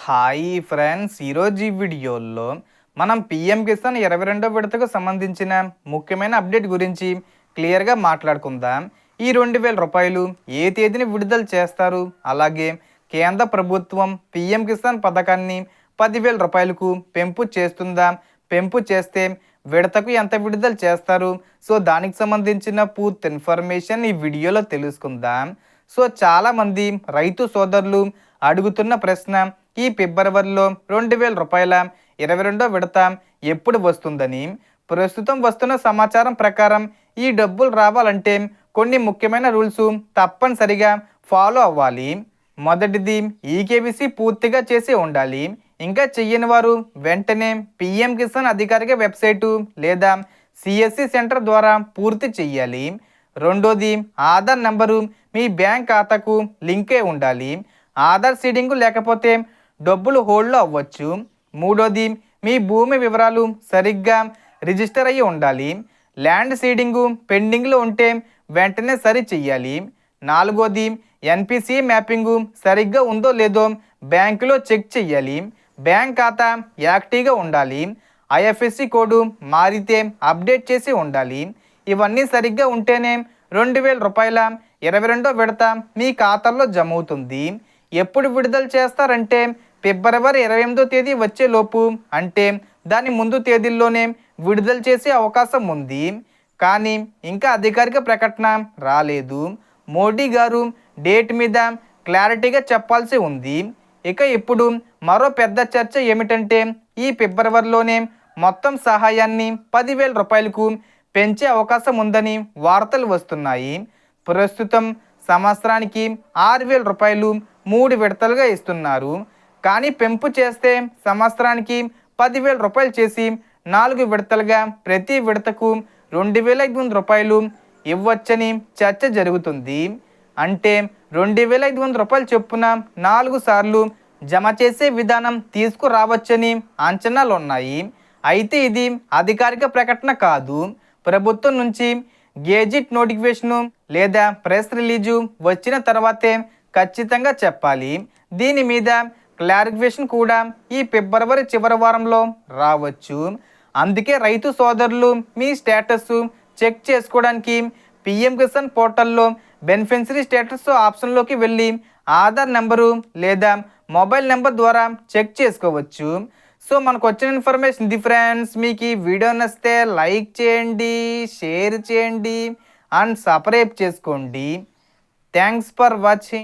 Hi friends, ఈరోజు ఈ వీడియోలో మనం పిఎం కిసాన్ 22వ విడతకు సంబంధించిన ముఖ్యమైన అప్డేట్ గురించి క్లియర్గా మాట్లాడుకుందాం. ఈ 2000 రూపాయలు ఏ తేదీని విడుదల చేస్తారు, అలాగే కేంద్ర ప్రభుత్వం పిఎం కిసాన్ పథకాన్ని 10,000 రూపాయలకు పెంపు చేస్తుందా, పెంపు చేస్తే విడతకు ఎంత విడుదల చేస్తారు, సో దానికి సంబంధించిన పూర్తి ఇన్ఫర్మేషన్ ఈ వీడియోలో తెలుసుకుందాం. సో చాలామంది రైతు సోదరులు అడుగుతున్న ప్రశ్న, ఈ ఫిబ్రవరిలో 2000 రూపాయల 22వ విడత ఎప్పుడు వస్తుందని. ప్రస్తుతం వస్తున్న సమాచారం ప్రకారం ఈ డబ్బులు రావాలంటే కొన్ని ముఖ్యమైన రూల్స్ తప్పనిసరిగా ఫాలో అవ్వాలి. మొదటిది, ఈకేబీసీ పూర్తిగా చేసి ఉండాలి. ఇంకా చెయ్యని వారు వెంటనే పిఎం కిసాన్ అధికారిక వెబ్సైటు లేదా సిఎస్సి సెంటర్ ద్వారా పూర్తి చెయ్యాలి. రెండోది, ఆధార్ నెంబరు మీ బ్యాంక్ ఖాతాకు లింకే ఉండాలి. ఆధార్ సీడింగు లేకపోతే డబ్బులు హోల్డ్లో అవ్వచ్చు. మూడోది, మీ భూమి వివరాలు సరిగ్గా రిజిస్టర్ అయ్యి ఉండాలి. ల్యాండ్ సీడింగు పెండింగ్లో ఉంటే వెంటనే సరి చెయ్యాలి. నాలుగోది, ఎన్పిసి మ్యాపింగు సరిగ్గా ఉందో లేదో బ్యాంకులో చెక్ చెయ్యాలి. బ్యాంక్ ఖాతా యాక్టివ్గా ఉండాలి. ఐఎఫ్ఎస్సి కోడ్ మారితే అప్డేట్ చేసి ఉండాలి. ఇవన్నీ సరిగ్గా ఉంటేనే 2000 రూపాయల 22వ విడత మీ ఖాతాలో జమ అవుతుంది. ఎప్పుడు విడుదల చేస్తారంటే ఫిబ్రవరి 28వ తేదీ వచ్చేలోపు, అంటే దాని ముందు తేదీల్లోనే విడుదల చేసే అవకాశం ఉంది. కానీ ఇంకా అధికారిక ప్రకటన రాలేదు. మోడీ గారు డేట్ మీద క్లారిటీగా చెప్పాల్సి ఉంది. ఇక ఇప్పుడు మరో పెద్ద చర్చ ఏమిటంటే, ఈ ఫిబ్రవరిలోనే మొత్తం సహాయాన్ని 10,000 రూపాయలకు పెంచే అవకాశం ఉందని వార్తలు వస్తున్నాయి. ప్రస్తుతం సంవత్సరానికి 6,000 రూపాయలు 3 విడతలుగా ఇస్తున్నారు. కానీ పెంపు చేస్తే సంవత్సరానికి 10,000 రూపాయలు చేసి 4 విడతలుగా ప్రతి విడతకు 2,500 రూపాయలు ఇవ్వచ్చని చర్చ జరుగుతుంది. అంటే 2,500 రూపాయలు చొప్పున 4 సార్లు జమ చేసే విధానం తీసుకురావచ్చని అంచనాలు ఉన్నాయి. అయితే ఇది అధికారిక ప్రకటన కాదు. ప్రభుత్వం నుంచి గెజిట్ నోటిఫికేషను లేదా ప్రెస్ రిలీజు వచ్చిన తర్వాతే ఖచ్చితంగా చెప్పాలి. దీని మీద క్లారిఫికేషన్ కూడా ఈ ఫిబ్రవరి చివరి వారంలో రావచ్చు. అందుకే రైతు సోదరులు మీ స్టేటస్ చెక్ చేసుకోవడానికి పిఎం కిసాన్ పోర్టల్లో బెనిఫిషరీ స్టేటస్ ఆప్షన్లోకి వెళ్ళి ఆధార్ నెంబరు లేదా మొబైల్ నెంబర్ ద్వారా చెక్ చేసుకోవచ్చు. సో మనకు వచ్చిన ఇన్ఫర్మేషన్ ఇది ఫ్రెండ్స్. మీకు ఈ వీడియో నచ్చితే లైక్ చేయండి, షేర్ చేయండి అండ్ సబ్స్క్రైబ్ చేసుకోండి. Thanks for watching.